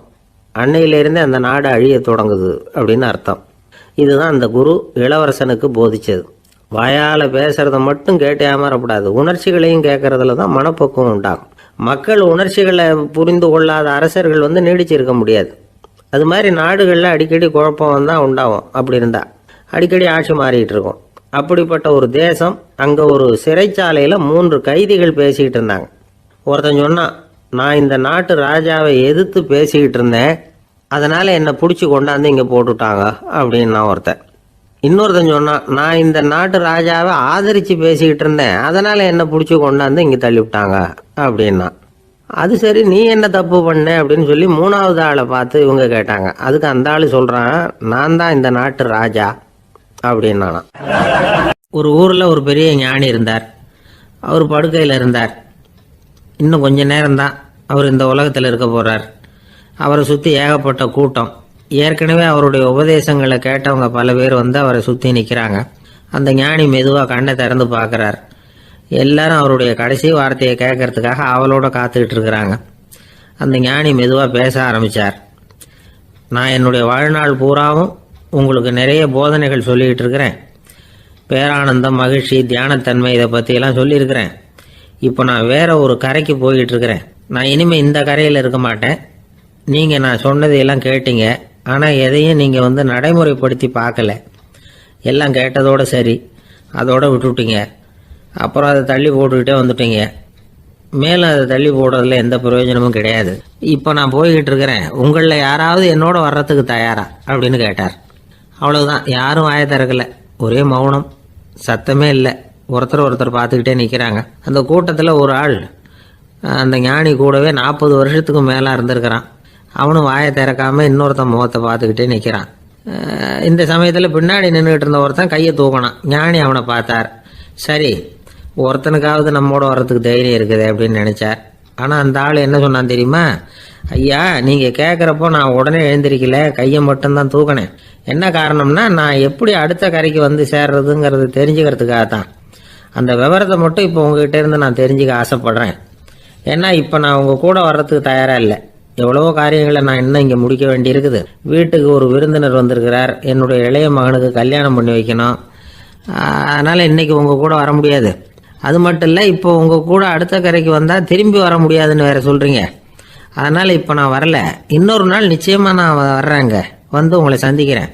[SPEAKER 1] அன்னையிலிருந்தே அந்த நாடு அழிய தொடங்குது அப்படின்னு அர்த்தம். இதுதான் அந்த குரு இளவரசனுக்கு போதிச்சது. வாயால் பேசுறத மட்டும் கேட்டு ஏமாறக்கூடாது, உணர்ச்சிகளையும் கேட்கறதுல தான் மனப்பக்குவம் உண்டாகும். மக்கள் உணர்ச்சிகளை புரிந்து கொள்ளாத அரசர்கள் நீடிச்சிருக்க முடியாது. அது மாதிரி நாடுகளில் அடிக்கடி குழப்பம் தான் உண்டாகும். அப்படி இருந்தால் அடிக்கடி ஆட்சி மாறிக்கிட்டு இருக்கும். அப்படிப்பட்ட ஒரு தேசம், அங்கே ஒரு சிறைச்சாலையில் 3 கைதிகள் பேசிக்கிட்டு இருந்தாங்க. ஒருத்தன் சொன்னான், நான் இந்த நாட்டு ராஜாவை எதிர்த்து பேசிக்கிட்டு இருந்தேன், அதனால் என்னை பிடிச்சி கொண்டாந்து இங்கே போட்டுட்டாங்க அப்படின்னா ஒருத்தன். இன்னொருத்தன் சொன்னான், நான் இந்த நாட்டு ராஜாவை ஆதரித்து பேசிக்கிட்டு இருந்தேன், அதனால் என்னை பிடிச்சி கொண்டாந்து இங்கே தள்ளிவிட்டாங்க அப்படின்னா. அது சரி, நீ என்ன தப்பு பண்ண அப்படின்னு சொல்லி 3வது ஆளை பார்த்து இவங்க கேட்டாங்க. அதுக்கு அந்த ஆள் சொல்கிறான், நான் தான் இந்த நாட்டு ராஜா அப்படின்னா. ஒரு ஊரில் ஒரு பெரிய ஞானி இருந்தார். அவர் படுக்கையில் இருந்தார். இன்னும் கொஞ்ச நேரம்தான் அவர் இந்த உலகத்தில் இருக்க போகிறார். அவரை சுற்றி ஏகப்பட்ட கூட்டம். ஏற்கனவே அவருடைய உபதேசங்களை கேட்டவங்க பல பேர் அவரை சுற்றி நிற்கிறாங்க. அந்த ஞானி மெதுவாக கண்ணை திறந்து பார்க்குறார். எல்லாரும் அவருடைய கடைசி வார்த்தையை கேட்கறதுக்காக அவளோட காத்துக்கிட்டு இருக்கிறாங்க. அந்த ஞானி மெதுவாக பேச ஆரம்பித்தார். நான் என்னுடைய வாழ்நாள் பூராவும் உங்களுக்கு நிறைய போதனைகள் சொல்லிக்கிட்டு இருக்கிறேன். பேரானந்தம், மகிழ்ச்சி, தியானத்தன்மை, இதை பற்றியெல்லாம் சொல்லியிருக்கிறேன். இப்போ நான் வேற ஒரு கரைக்கு போய்கிட்டு இருக்கிறேன். நான் இனிமேல் இந்த கரையில் இருக்க மாட்டேன். நீங்கள் நான் சொன்னதையெல்லாம் கேட்டீங்க, ஆனால் எதையும் நீங்கள் நடைமுறைப்படுத்தி பார்க்கல. எல்லாம் கேட்டதோடு சரி, அதோடு விட்டுவிட்டீங்க. அப்புறம் அதை தள்ளி போட்டுக்கிட்டே வந்துட்டீங்க. மேலும் அதை தள்ளி போடுறதுல எந்த பிரயோஜனமும் கிடையாது. இப்போ நான் போய்கிட்டு இருக்கிறேன், உங்களில் யாராவது என்னோட வர்றதுக்கு தயாரா அப்படின்னு கேட்டார். அவ்வளவுதான். யாரும் வாய திறக்கல. ஒரே மௌனம், சத்தமே இல்லை. ஒருத்தர் பார்த்துக்கிட்டே நிற்கிறாங்க. அந்த கூட்டத்தில் ஒரு ஆள் அந்த ஞானி கூடவே 40 வருஷத்துக்கு மேலே இருந்திருக்கிறான். அவனும் வாயை திறக்காமல் இன்னொருத்தன் முகத்தை பார்த்துக்கிட்டே நிற்கிறான். இந்த சமயத்தில் பின்னாடி நின்றுக்கிட்டு இருந்த ஒருத்தன் கையை தூக்கினான். ஞானி அவனை பார்த்தார். சரி, ஒருத்தனுக்காவது நம்மோட வர்றதுக்கு தைரியம் இருக்குது அப்படின்னு நினச்சார். ஆனால் அந்த ஆள் என்ன சொன்னான் தெரியுமா? ஐயா, நீங்கள் கேட்குறப்போ நான் உடனே எழுந்திருக்கல, கையை மட்டும்தான் தூக்கினேன். என்ன காரணம்னா, நான் எப்படி அடுத்த கரைக்கு வந்து சேர்றதுங்கிறது தெரிஞ்சுக்கிறதுக்காக தான். அந்த விவரத்தை மட்டும் இப்போ உங்ககிட்ட இருந்து நான் தெரிஞ்சுக்க ஆசைப்படுறேன். ஏன்னா இப்போ நான் உங்கள் கூட வர்றதுக்கு தயாராக இல்லை. எவ்வளவோ காரியங்களை நான் இன்னும் இங்கே முடிக்க வேண்டியிருக்குது. வீட்டுக்கு ஒரு விருந்தினர் வந்திருக்கிறார். என்னுடைய இளைய மகனுக்கு கல்யாணம் பண்ணி வைக்கணும். அதனால் இன்றைக்கி உங்கள் கூட வர முடியாது. அது மட்டும் இல்லை, இப்போ உங்கள் கூட அடுத்த கரைக்கு வந்தால் திரும்பி வர முடியாதுன்னு வேறு சொல்கிறீங்க. அதனால் இப்போ நான் வரல. இன்னொரு நாள் நிச்சயமாக நான் வர்றேங்க, வந்து உங்களை சந்திக்கிறேன்.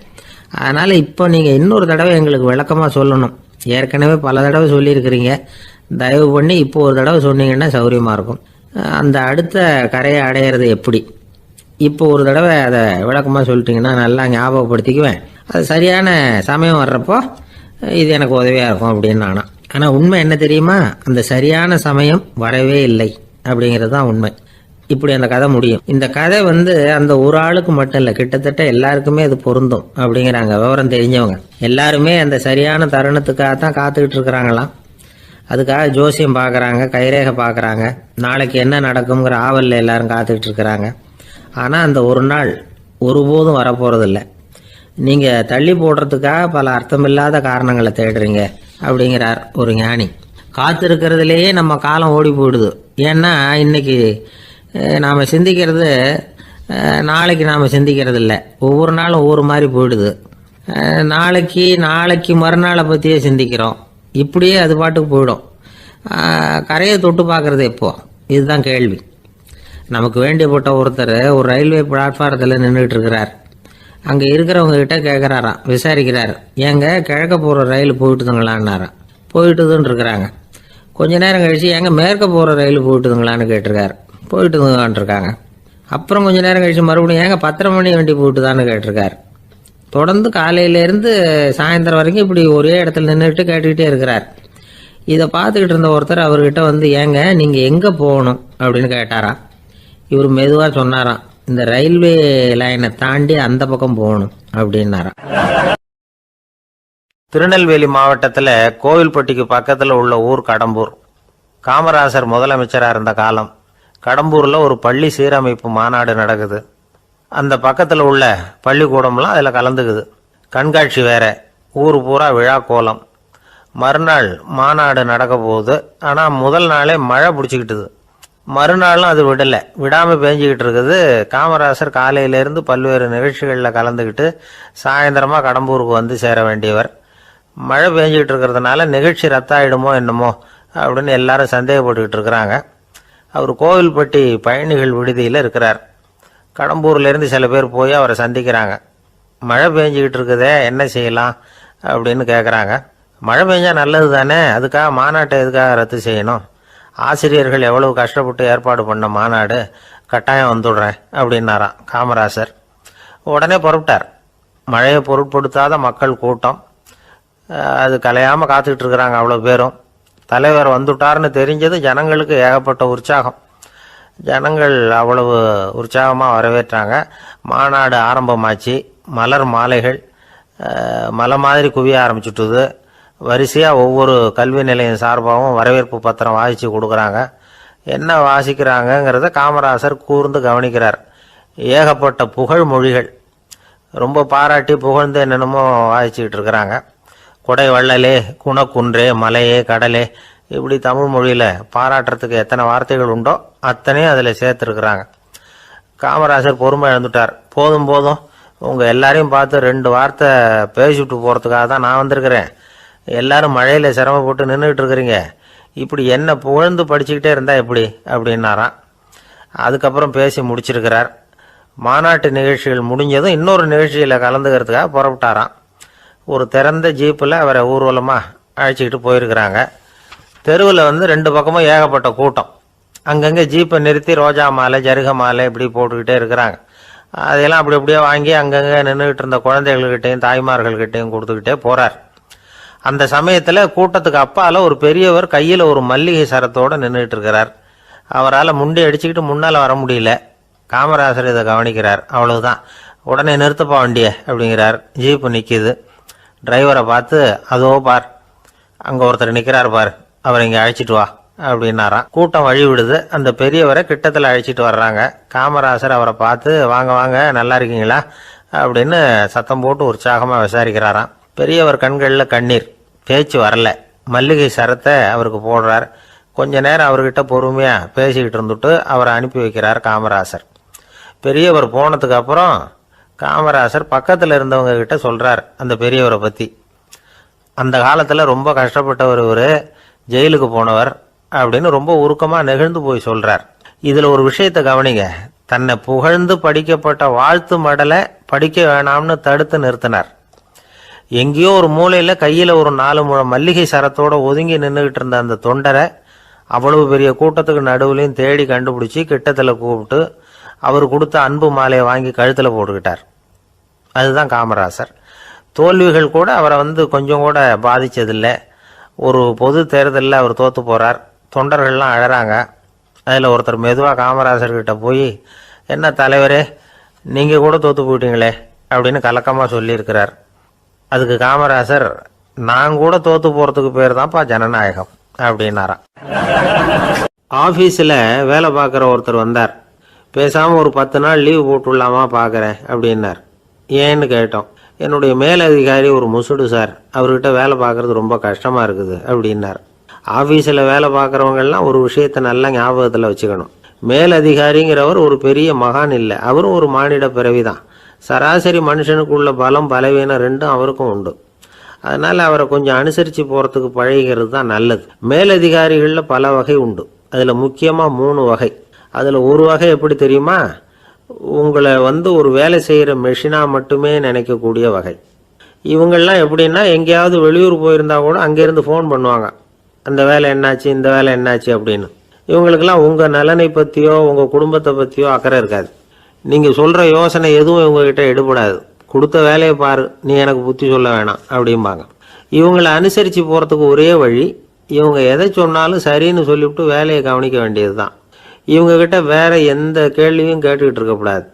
[SPEAKER 1] அதனால் இப்போ நீங்கள் இன்னொரு தடவை எங்களுக்கு விளக்கமாக சொல்லணும். ஏற்கனவே பல தடவை சொல்லியிருக்கிறீங்க. தயவு பண்ணி இப்போ ஒரு தடவை சொன்னீங்கன்னா சௌகரியமாக இருக்கும். அந்த அடுத்த கரையை அடையிறது எப்படி, இப்போ ஒரு தடவை அதை விளக்கமாக சொல்லிட்டீங்கன்னா நல்லா ஞாபகப்படுத்திக்குவேன். அது சரியான சமயம் வர்றப்போ இது எனக்கு உதவியாக இருக்கும் அப்படின்னு நானா. ஆனால் உண்மை என்ன தெரியுமா? அந்த சரியான சமயம் வரவே இல்லை அப்படிங்கிறது தான் உண்மை. இப்படி அந்த கதை முடியும். இந்த கதை அந்த ஒரு ஆளுக்கு மட்டும் இல்லை, கிட்டத்தட்ட எல்லாருக்குமே அது பொருந்தும் அப்படிங்கிறாங்க விவரம் தெரிஞ்சவங்க. எல்லாருமே அந்த சரியான தருணத்துக்காக தான் காத்துக்கிட்டு இருக்கிறாங்களாம். அதுக்காக ஜோசியம் பார்க்குறாங்க, கைரேகை பார்க்குறாங்க, நாளைக்கு என்ன நடக்குங்கிற ஆவலில் எல்லாரும் காத்துக்கிட்டு இருக்கிறாங்க. ஆனால் அந்த ஒரு நாள் ஒருபோதும் வரப்போகிறதில்ல. நீங்கள் தள்ளி போடுறதுக்காக பல அர்த்தமில்லாத காரணங்களை தேடுறீங்க அப்படிங்கிறார் ஒரு ஞானி. காத்திருக்கிறதுலேயே நம்ம காலம் ஓடி போயிடுது. ஏன்னா இன்னைக்கு நாம் சிந்திக்கிறது நாளைக்கு நாம் சிந்திக்கிறது இல்லை. ஒவ்வொரு நாளும் ஒவ்வொரு மாதிரி போயிடுது. நாளைக்கு மறுநாளை பற்றியே சிந்திக்கிறோம். இப்படியே அது பாட்டுக்கு போயிடும். கரையை தொட்டு பார்க்குறது எப்போ, இதுதான் கேள்வி. நமக்கு வேண்டியப்பட்ட ஒருத்தர் ஒரு ரயில்வே பிளாட்ஃபாரத்தில் நின்றுட்டு இருக்கிறார். அங்கே இருக்கிறவங்க கிட்ட கேட்குறாராம், விசாரிக்கிறார். ஏங்க கிழக்க போகிற ரயில் போயிட்டுதுங்களான்னாராம். போயிட்டுதுன்னு இருக்கிறாங்க. கொஞ்ச நேரம் கழிச்சு ஏங்க மேற்க போகிற ரயில் போயிட்டுதுங்களான்னு கேட்டிருக்காரு. போயிட்டுதுங்களான் இருக்காங்க. அப்புறம் கொஞ்ச நேரம் கழிச்சு மறுபடியும் ஏங்க 10:30 மணி வண்டி போயிட்டுதான்னு கேட்டிருக்காரு. தொடர்ந்து காலையிலேருந்து சாயந்தரம் வரைக்கும் இப்படி ஒரே இடத்துல நின்றுட்டு கேட்டுக்கிட்டே இருக்கிறார். இதை பார்த்துக்கிட்டு இருந்த ஒருத்தர் அவர்கிட்ட ஏங்க நீங்கள் எங்கே போகணும் அப்படின்னு கேட்டாராம். இவர் மெதுவாக சொன்னாராம், இந்த ரயில்வே லைனை தாண்டி அந்த பக்கம் போகணும் அப்படின்னாராம். திருநெல்வேலி மாவட்டத்தில் கோவில்பட்டிக்கு பக்கத்தில் உள்ள ஊர் கடம்பூர். காமராசர் முதலமைச்சராக இருந்த காலம். கடம்பூரில் ஒரு பள்ளி சீரமைப்பு மாநாடு நடக்குது. அந்த பக்கத்தில் உள்ள பள்ளிக்கூடம்லாம் அதில் கலந்துக்குது. கண்காட்சி வேற, ஊர் பூரா விழா கோலம். மறுநாள் மாநாடு நடக்க போகுது. ஆனால் முதல் நாளே மழை பிடிச்சிக்கிட்டுது. மறுநாளும் அது விடாமல் பேஞ்சிக்கிட்டு இருக்குது. காமராசர் காலையிலேருந்து பல்வேறு நிகழ்ச்சிகளில் கலந்துக்கிட்டு சாயந்தரமாக கடம்பூருக்கு வந்து சேர வேண்டியவர். மழை பேஞ்சிக்கிட்டு இருக்கிறதுனால நிகழ்ச்சி ரத்தாயிடுமோ என்னமோ அப்படின்னு எல்லாரும் சந்தேகப்பட்டுக்கிட்டு இருக்கிறாங்க. அவர் கோவில்பட்டி பயணிகள் விடுதியில் இருக்கிறார். கடம்பூர்லேருந்து சில பேர் போய் அவரை சந்திக்கிறாங்க. மழை பெஞ்சிக்கிட்டு இருக்குதே, என்ன செய்யலாம் அப்படின்னு கேட்குறாங்க. மழை பெஞ்சால் நல்லது தானே, அதுக்காக மாநாட்டை எதுக்காக ரத்து செய்யணும்? ஆசிரியர்கள் எவ்வளவு கஷ்டப்பட்டு ஏற்பாடு பண்ண மாநாடு, கட்டாயம் வந்துடுறேன் அப்படின்னாராம் காமராசர். உடனே புறப்பட்டார். மழையை பொருட்படுத்தாத மக்கள் கூட்டம். அது கலையாமல் காத்துக்கிட்டு இருக்கிறாங்க அவ்வளோ பேரும். தலைவர் வந்துட்டார்னு தெரிஞ்சது ஜனங்களுக்கு ஏகப்பட்ட உற்சாகம். ஜனங்கள் அவ்வளவு உற்சாகமாக வரவேற்றாங்க. மாநாடு ஆரம்பமாச்சு. மலர் மாலைகள் மலை மாதிரி குவிய ஆரம்பிச்சுட்டுது. வரிசையாக ஒவ்வொரு கல்வி நிலையம் சார்பாகவும் வரவேற்பு பத்திரம் வாசித்து கொடுக்குறாங்க. என்ன வாசிக்கிறாங்கங்கிறத காமராசர் கூர்ந்து கவனிக்கிறார். ஏகப்பட்ட புகழ் மொழிகள், ரொம்ப பாராட்டி புகழ்ந்து என்னென்னமோ வாசிச்சுக்கிட்டு இருக்கிறாங்க. கொடை வள்ளலே, குணக்குன்றே, மலையே, கடலே, இப்படி தமிழ் மொழியில் பாராட்டுறதுக்கு எத்தனை வார்த்தைகள் உண்டோ அத்தனையும் அதில் சேர்த்துருக்குறாங்க. காமராசர் பொறுமை இழந்துட்டார். போதும் உங்கள் எல்லாரையும் பார்த்து 2 வார்த்தை பேசிவிட்டு போகிறதுக்காக தான் நான் வந்திருக்கிறேன். எல்லாரும் மழையில் சிரமப்பட்டு நின்றுக்கிட்டு இருக்கிறீங்க. இப்படி என்ன புகழ்ந்து படிச்சுக்கிட்டே இருந்தால் எப்படி அப்படின்னாராம். அதுக்கப்புறம் பேசி முடிச்சிருக்கிறார். மாநாட்டு நிகழ்ச்சிகள் முடிஞ்சதும் இன்னொரு நிகழ்ச்சியில் கலந்துக்கிறதுக்காக புறப்பட்டாராம். ஒரு திறந்த ஜீப்பில் அவரை ஊர்வலமாக அழைச்சிக்கிட்டு போயிருக்கிறாங்க. தெருவில் 2 பக்கமும் ஏகப்பட்ட கூட்டம். அங்கங்கே ஜீப்பை நிறுத்தி ரோஜா மாலை, ஜருக மாலை இப்படி போட்டுக்கிட்டே இருக்கிறாங்க. அதையெல்லாம் அப்படியே வாங்கி அங்கங்கே நின்றுக்கிட்டு இருந்த குழந்தைகள்கிட்டையும் தாய்மார்கள்கிட்டையும் கொடுத்துக்கிட்டே போகிறார். அந்த சமயத்தில் கூட்டத்துக்கு அப்பால ஒரு பெரியவர் கையில் ஒரு மல்லிகை சரத்தோடு நின்றுட்டு இருக்கிறார். அவரால் முண்டி அடிச்சுக்கிட்டு முன்னால் வர முடியல. காமராசர் இதை கவனிக்கிறார். அவ்வளவுதான், உடனே நிறுத்தப்பா வண்டிய அப்படிங்கிறார். ஜீப்பு நிற்கிது. டிரைவரை பார்த்து, அதோ பார், அங்கே ஒருத்தர் நிற்கிறார் பார், அவரை இங்கே அழைச்சிட்டு வா அப்படின்னாராம். கூட்டம் வழி விடுது. அந்த பெரியவரை கிட்டத்தில் அழைச்சிட்டு வர்றாங்க. காமராசர் அவரை பார்த்து, வாங்க வாங்க, நல்லா இருக்கீங்களா அப்படின்னு சத்தம் போட்டு உற்சாகமாக விசாரிக்கிறாராம். பெரியவர் கண்களில் கண்ணீர், பேச்சு வரல. மல்லிகை சரத்தை அவருக்கு போடுறார். கொஞ்ச நேரம் அவர்கிட்ட பொறுமையாக பேசிக்கிட்டு இருந்துட்டு அவரை அனுப்பி வைக்கிறார் காமராசர். பெரியவர் போனதுக்கு அப்புறம் காமராசர் பக்கத்தில் இருந்தவங்க கிட்ட சொல்கிறார் அந்த பெரியவரை பற்றி. அந்த காலத்தில் ரொம்ப கஷ்டப்பட்டவர் இவர், ஜெயிலுக்கு போனவர் அப்படின்னு ரொம்ப உருக்கமாக நெகிழ்ந்து போய் சொல்கிறார். இதில் ஒரு விஷயத்தை கவனிங்க. தன்னை புகழ்ந்து படிக்கப்பட்ட வாழ்த்து மடலை படிக்க வேணாம்னு தடுத்து நிறுத்தினார். எங்கேயோ ஒரு மூலையில் கையில் ஒரு 4 முழம் மல்லிகை சரத்தோடு ஒதுங்கி நின்றுக்கிட்டு இருந்த அந்த தொண்டரை அவ்வளவு பெரிய கூட்டத்துக்கு நடுவுலையும் தேடி கண்டுபிடிச்சி கிட்டத்தில் கூப்பிட்டு அவர் கொடுத்த அன்பு மாலையை வாங்கி கழுத்தில் போட்டுக்கிட்டார். அதுதான் காமராசர். தோல்விகள் கூட அவரை கொஞ்சம் கூட பாதித்ததில்லை. ஒரு பொது தேர்தலில் அவர் தோற்று போகிறார். தொண்டர்கள்லாம் அழறாங்க. அதில் ஒருத்தர் மெதுவாக காமராசர்கிட்ட போய், என்ன தலைவரே, நீங்கள் கூட தோற்று போயிட்டீங்களே அப்படின்னு கலக்கமாக சொல்லியிருக்கிறார். அதுக்கு காமராசர், நான் கூட தோற்று போகிறதுக்கு பேர் தான்ப்பா ஜனநாயகம் அப்படின்னாராம். ஆஃபீஸில் வேலை பார்க்குற ஒருத்தர் வந்தார். பேசாமல் ஒரு 10 நாள் லீவு போட்டுடலாமா பார்க்குறேன் அப்படின்னார். ஏன்னு கேட்டோம். என்னுடைய மேலதிகாரி ஒரு முசுடு சார், அவர்கிட்ட வேலை பார்க்குறது ரொம்ப கஷ்டமாக இருக்குது அப்படின்னார். ஆஃபீஸில் வேலை பார்க்குறவங்கெல்லாம் ஒரு விஷயத்தை நல்லா ஞாபகத்தில் வச்சுக்கணும். மேலதிகாரிங்கிறவர் ஒரு பெரிய மகான் இல்லை, அவரும் ஒரு மானிட பிறவி தான். சராசரி மனுஷனுக்குள்ள பலம் பலவீனம் ரெண்டும் அவருக்கும் உண்டு. அதனால் அவரை கொஞ்சம் அனுசரித்து போகிறதுக்கு பழகிறது தான் நல்லது. மேலதிகாரிகளில் பல வகை உண்டு. அதில் முக்கியமாக 3 வகை. அதில் ஒரு வகை எப்படி தெரியுமா? உங்களை ஒரு வேலை செய்கிற மெஷினாக மட்டுமே நினைக்கக்கூடிய வகை. இவங்கெல்லாம் எப்படின்னா, எங்கேயாவது வெளியூர் போயிருந்தா கூட அங்கேருந்து ஃபோன் பண்ணுவாங்க, அந்த வேலை என்னாச்சு, இந்த வேலை என்னாச்சு அப்படின்னு. இவங்களுக்கெல்லாம் உங்கள் நலனை பற்றியோ உங்கள் குடும்பத்தை பற்றியோ அக்கறை இருக்காது. நீங்கள் சொல்கிற யோசனை எதுவும் இவங்ககிட்ட எடுபடாது. கொடுத்த வேலையை பாரு, நீ எனக்கு புத்தி சொல்ல வேணாம் அப்படிம்பாங்க. இவங்களை அனுசரித்து போகிறதுக்கு ஒரே வழி, இவங்க எதை சொன்னாலும் சரின்னு சொல்லிவிட்டு வேலையை கவனிக்க வேண்டியது தான். இவங்ககிட்ட வேற எந்த கேள்வியும் கேட்டுக்கிட்டு இருக்கக்கூடாது.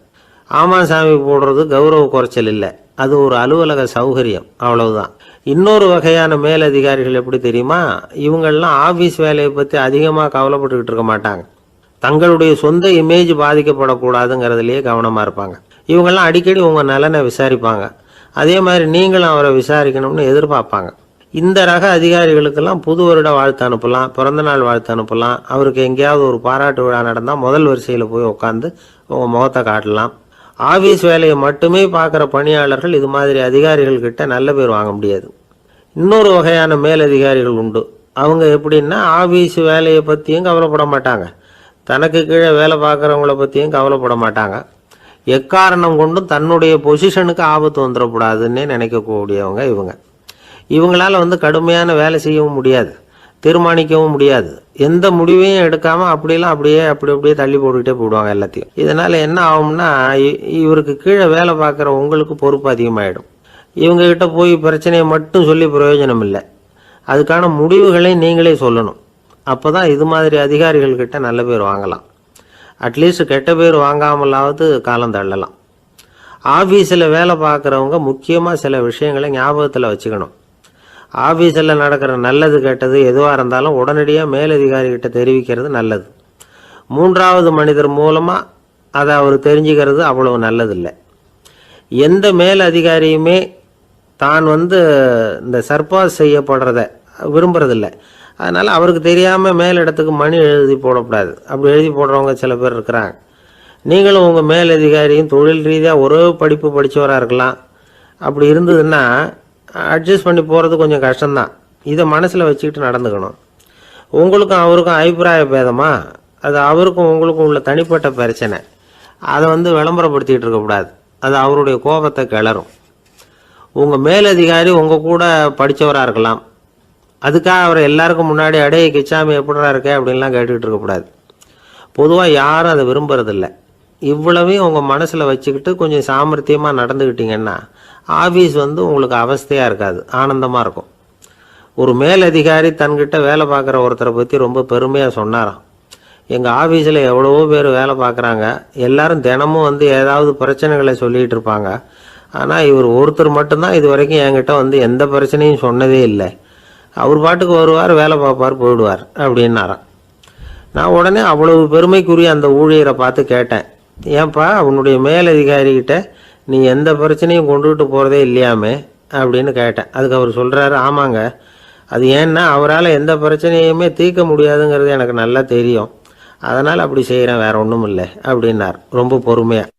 [SPEAKER 1] ஆமாம் சாமி போடுறது கௌரவ குறைச்சல் இல்லை, அது ஒரு அலுவலக சௌகரியம், அவ்வளவுதான். இன்னொரு வகையான மேலதிகாரிகள் எப்படி தெரியுமா? இவங்கெல்லாம் ஆஃபீஸ் வேலையை பற்றி அதிகமாக கவலைப்பட்டுக்கிட்டு இருக்க மாட்டாங்க. தங்களுடைய சொந்த இமேஜ் பாதிக்கப்படக்கூடாதுங்கிறதுலேயே கவனமாக இருப்பாங்க. இவங்கெல்லாம் அடிக்கடி உங்கள் நலனை விசாரிப்பாங்க. அதே மாதிரி நீங்களும் அவரை விசாரிக்கணும்னு எதிர்பார்ப்பாங்க. இந்த ரக அதிகாரிகளுக்கெல்லாம் புது வருட வாழ்த்து அனுப்பலாம், பிறந்தநாள் வாழ்த்து அனுப்பலாம். அவருக்கு எங்கேயாவது ஒரு பாராட்டு விழா நடந்தால் முதல் வரிசையில் போய் உட்காந்து உங்கள் முகத்தை காட்டலாம். ஆஃபீஸ் வேலையை மட்டுமே பார்க்குற பணியாளர்கள் இது மாதிரி அதிகாரிகள் கிட்ட நல்ல பேர் வாங்க முடியாது. இன்னொரு வகையான மேலதிகாரிகள் உண்டு. அவங்க எப்படின்னா, ஆஃபீஸ் வேலையை பற்றியும் கவலைப்பட மாட்டாங்க, தனக்கு கீழே வேலை பார்க்குறவங்கள பற்றியும் கவலைப்பட மாட்டாங்க. எக்காரணம் கொண்டும் தன்னுடைய பொசிஷனுக்கு ஆபத்து வந்துடக்கூடாதுன்னே நினைக்கக்கூடியவங்க இவங்க. இவங்களால கடுமையான வேலை செய்யவும் முடியாது, தீர்மானிக்கவும் முடியாது. எந்த முடிவையும் எடுக்காமல் அப்படியே தள்ளி போட்டுக்கிட்டே போடுவாங்க எல்லாத்தையும். இதனால் என்ன ஆகும்னா, இவருக்கு கீழே வேலை பார்க்குற உங்களுக்கு பொறுப்பு அதிகமாகிடும். இவங்ககிட்ட போய் பிரச்சனையை மட்டும் சொல்லி பிரயோஜனம் இல்லை, அதுக்கான முடிவுகளை நீங்களே சொல்லணும். அப்போ தான் இது மாதிரி அதிகாரிகள்கிட்ட நல்ல பேர் வாங்கலாம். அட்லீஸ்ட் கெட்ட பேர் வாங்காமலாவது காலம் தள்ளலாம். ஆஃபீஸில் வேலை பார்க்குறவங்க முக்கியமாக சில விஷயங்களை ஞாபகத்தில் வச்சுக்கணும். ஆஃபீஸில் நடக்கிற நல்லது கெட்டது எதுவாக இருந்தாலும் உடனடியாக மேலதிகாரிகிட்ட தெரிவிக்கிறது நல்லது. 3வது மனிதர் மூலமாக அதை அவர் தெரிஞ்சுக்கிறது அவ்வளவு நல்லதில்லை. எந்த மேலதிகாரியுமே தான் இந்த சர்பாஸ் செய்யப்படுறத விரும்புறதில்லை. அதனால் அவருக்கு தெரியாமல் மேலிடத்துக்கு மணி எழுதி போடக்கூடாது. அப்படி எழுதி போடுறவங்க சில பேர் இருக்கிறாங்க. நீங்களும் உங்கள் மேலதிகாரியும் தொழில் ரீதியாக ஒரே படிப்பு படித்தவராக இருக்கலாம். அப்படி இருந்ததுன்னா அட்ஜஸ்ட் பண்ணி போகிறது கொஞ்சம் கஷ்டம்தான். இதை மனசில் வச்சுக்கிட்டு நடந்துக்கணும். உங்களுக்கும் அவருக்கும் அபிப்பிராய பேதமா, அது அவருக்கும் உங்களுக்கும் உள்ள தனிப்பட்ட பிரச்சனை, அதை விளம்பரப்படுத்திக்கிட்டு இருக்கக்கூடாது. அது அவருடைய கோபத்தை கிளறும். உங்கள் மேலதிகாரி உங்கள் கூட படித்தவராக இருக்கலாம், அதுக்காக அவரை எல்லாருக்கும் முன்னாடி அடைய கிச்சாமி எப்படிடா இருக்க அப்படின்லாம் கேட்டுக்கிட்டு இருக்கக்கூடாது. பொதுவாக யாரும் அதை விரும்புறதில்லை. இவ்வளவையும் உங்கள் மனசில் வச்சுக்கிட்டு கொஞ்சம் சாமர்த்தியமாக நடந்துக்கிட்டீங்கன்னா ஆஃபீஸ் உங்களுக்கு அவஸ்தையாக இருக்காது, ஆனந்தமாக இருக்கும்.
[SPEAKER 2] ஒரு மேலதிகாரி தன்கிட்ட வேலை பார்க்குற ஒருத்தரை பற்றி ரொம்ப பெருமையாக சொன்னாராம். எங்கள் ஆஃபீஸில் எவ்வளவோ பேர் வேலை பார்க்குறாங்க, எல்லாரும் தினமும் வந்து ஏதாவது பிரச்சனைகளை சொல்லிகிட்டு இருப்பாங்க. ஆனால் இவர் ஒருத்தர் மட்டும்தான் இது வரைக்கும் என்கிட்ட வந்து எந்த பிரச்சனையும் சொன்னதே இல்லை. அவர் பாட்டுக்கு வருவார், வேலை பார்ப்பார், போயிடுவார் அப்படின்னாராம். நான் உடனே அவ்வளவு பெருமைக்குரிய அந்த ஊழியரை பார்த்து கேட்டேன், ஏன்பா உன்னுடைய மேலதிகாரிகிட்ட நீ எந்த பிரச்சனையும் கொண்டுகிட்டு போகிறதே இல்லையாமே அப்படின்னு கேட்டேன். அதுக்கு அவர் சொல்கிறாரு, ஆமாங்க, அது ஏன்னா அவரால் எந்த பிரச்சனையுமே தீர்க்க முடியாதுங்கிறது எனக்கு நல்லா தெரியும், அதனால் அப்படி செய்கிறேன், வேற ஒன்றும் இல்லை அப்படின்னார் ரொம்ப பொறுமையாக.